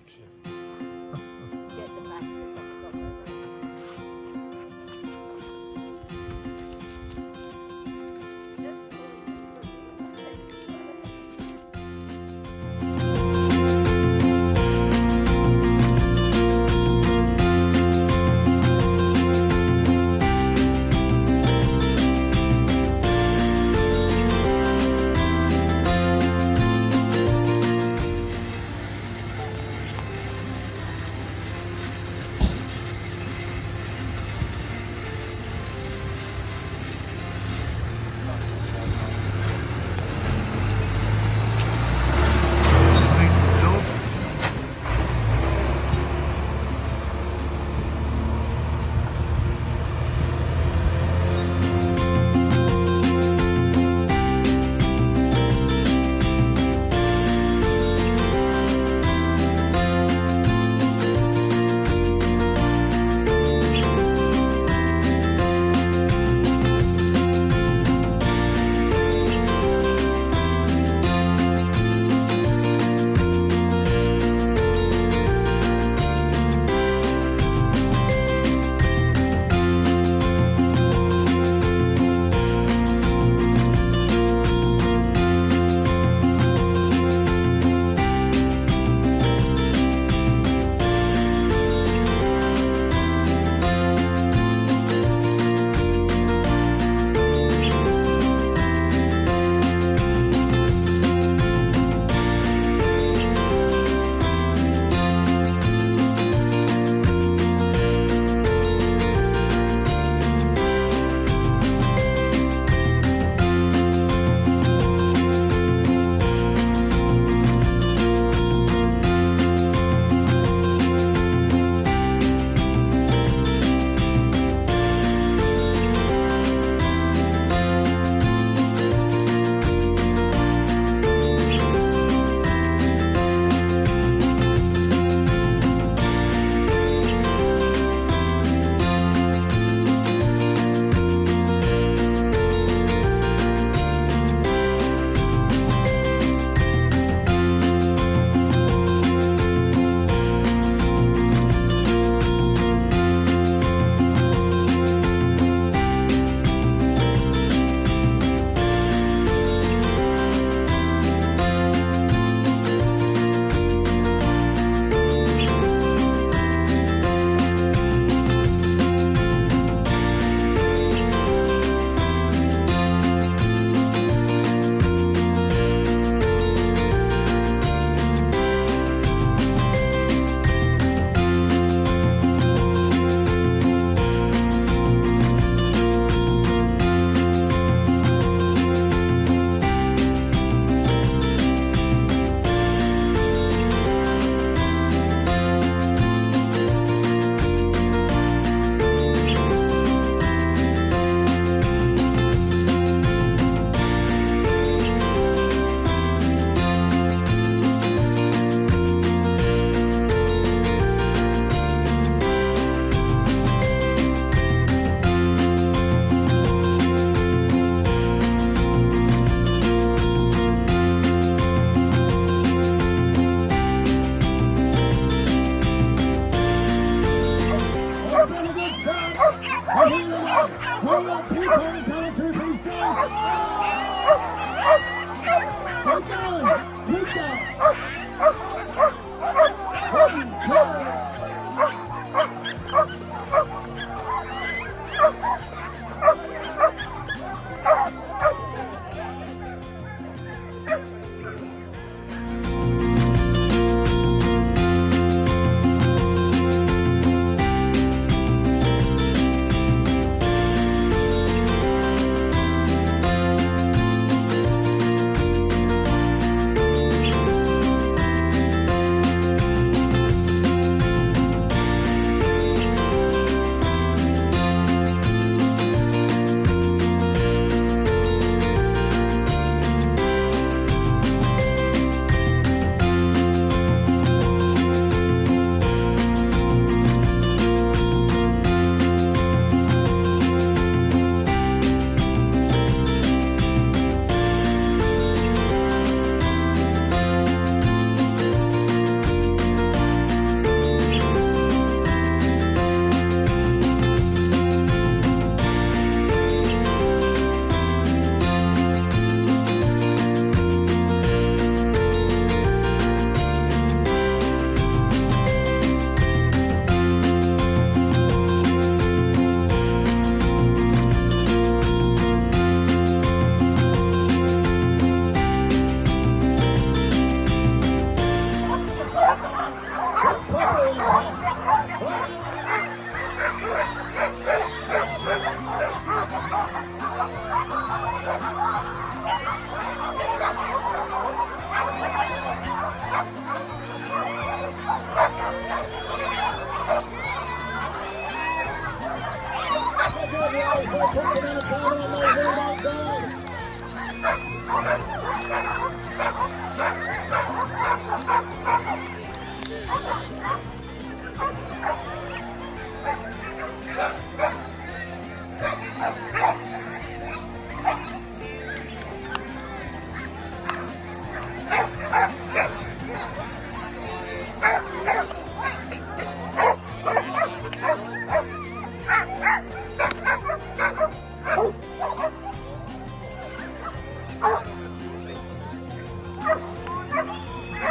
action. Get them back to the soft spot.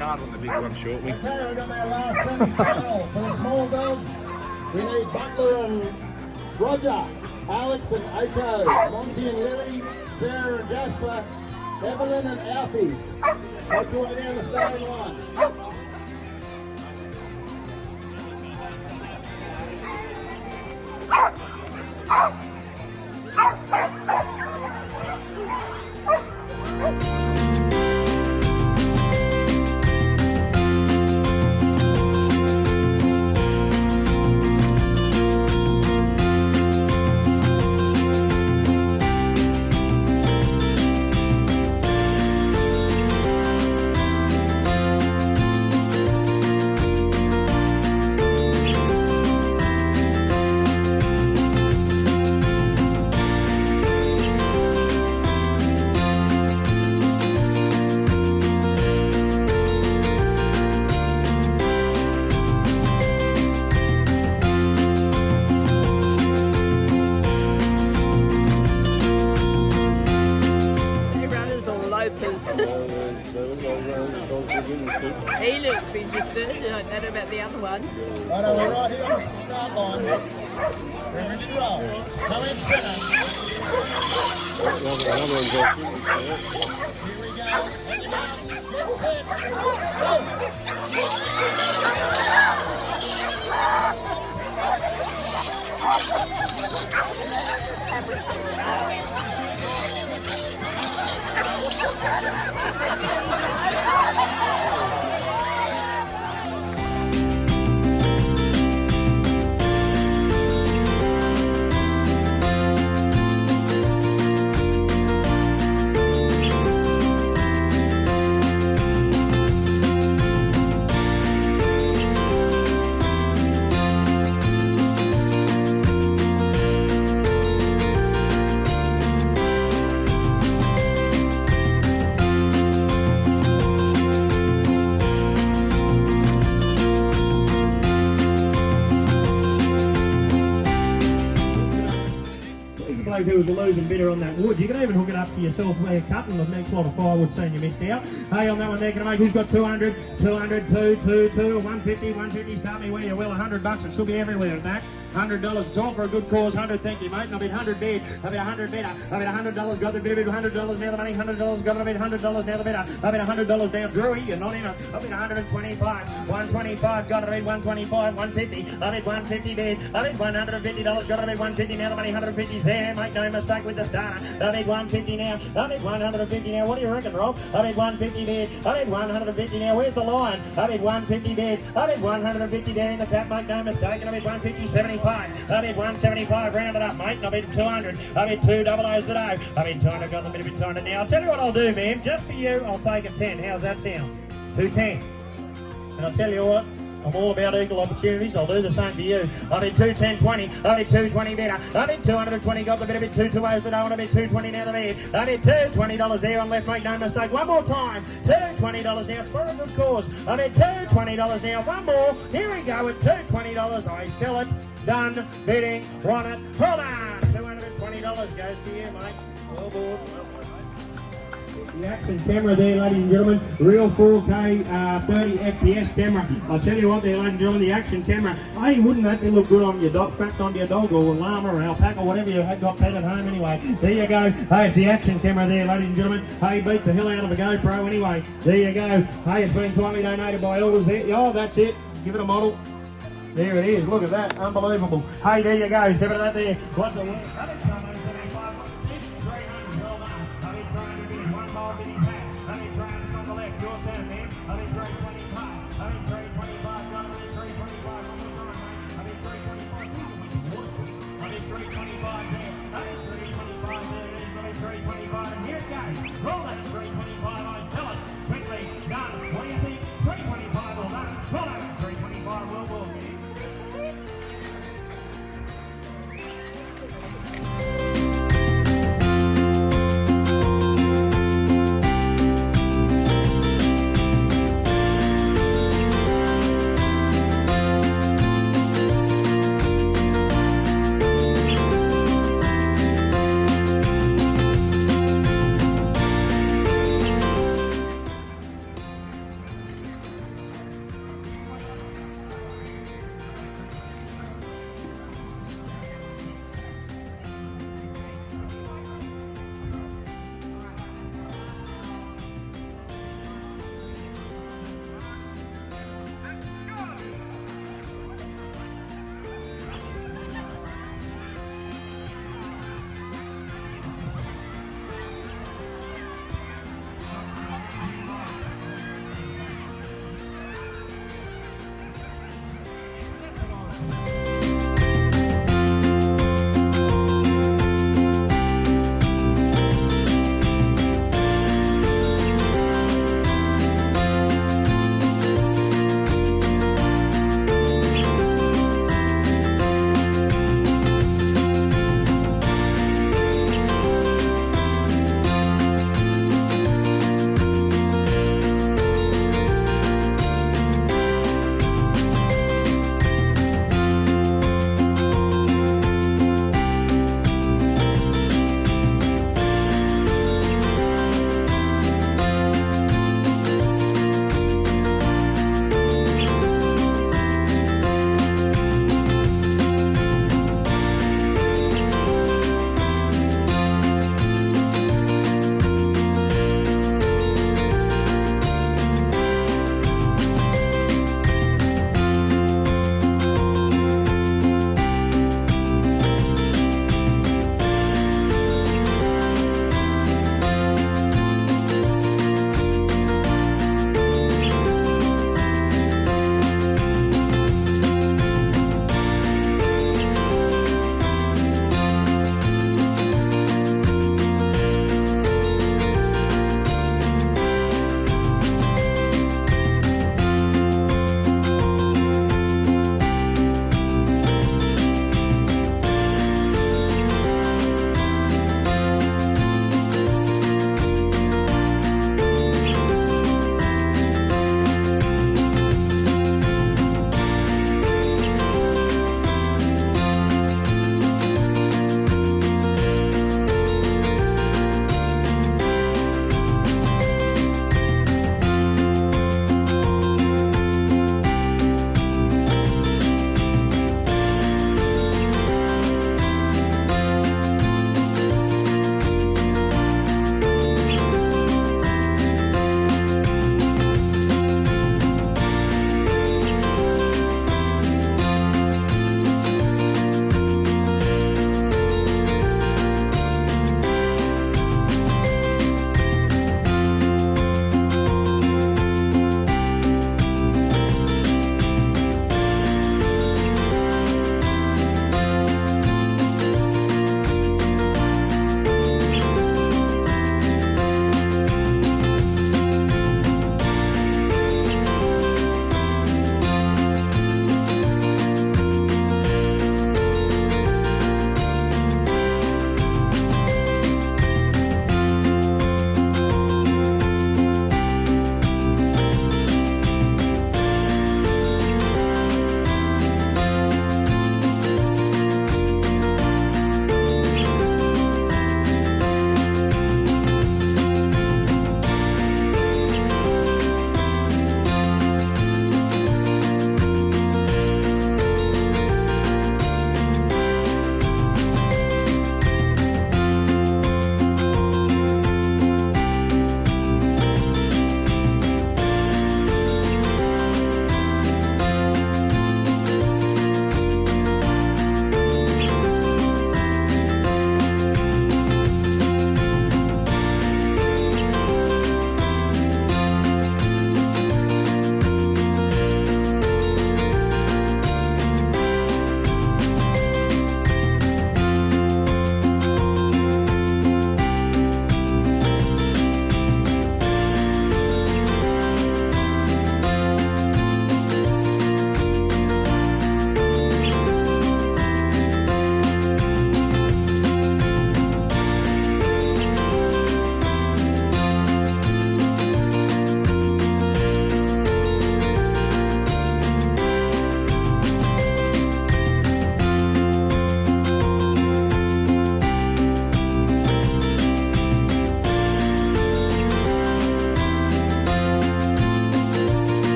Can't on the big one shortly. Okay, we've got our last semi-final for the small dogs. We need Butler and Roger, Alex and Oko, Monty and Lily, Sarah and Jasper, Evelyn and Alfie. Take your way down the starting line. He looks interested. I don't know about the other one. Right, we're right here on the start line. We're ready to roll. Come in, spinner. Here we go. On your marks. Get set. Who was the losing bidder on that wood. You can even hook it up to yourself there, cutting the next lot of firewood, saying you missed out. Hey, on that one there, going to make who's got 200, 200, 2, 150, 150, start me where you will, $100, it should be everywhere at that. $100, it's all for a good cause, 100, thank you, mate. And I'll bid 100 bid, I'll bid 100 bidder, I'll bid $100, got the bid, $100, now the money, $100, got to bid $100, now the bidder, I'll bid $100 now, Drewy, you're not in it, I'll bid 125, 125, got to bid 125, 150, I'll bid 150 bid, I'll bid $150, got to bid 150, now the money, 150's there, make no mistake with the starter, I'll bid 150 now, I'll bid 150 now, what do you reckon, Rob? I'll bid 150 bid, I'll bid 150 now, where's the line? I'll bid 150 bid, I'll bid 150 there in the cap, make no mistake, and I'll bid 150, 75, I'll bid 175, round it up, mate, and I'll bid 200, I'll bid 2 double O's today, I'll bid 200, got the bit of 200 now. I'll tell you what I'll do, ma'am, just for you, I'll take a 10, how's that sound? 210, and I'll tell you what, I'm all about equal opportunities, I'll do the same for you. I bid 210, 20, I bid 220 better, I bid 220, got the bit of it, 2 O's today, and I bid 220 now the bid, I bid $220 there on left, make no mistake, one more time, $220 now, it's for a good cause, I bid $220 now, one more, here we go with $220, I sell it, done, bidding, want it, hold on, $220 goes to you, mate, well board. The action camera there, ladies and gentlemen, real 4K 30 FPS camera. I'll tell you what there, ladies and gentlemen, the action camera, hey, wouldn't that look good on your dog, strapped onto your dog or llama or alpaca or whatever you had got pet at home anyway. There you go. Hey, it's the action camera there, ladies and gentlemen. Hey, beats the hell out of a GoPro anyway. There you go. Hey, it's been kindly donated by Elders there. Oh, that's it. Give it a model. There it is. Look at that. Unbelievable. Hey, there you go. Step it that there. What's the word? Roll that 325, I sell it quickly, done. What do you think? 325, well done. Roll that 325, well, Thank you.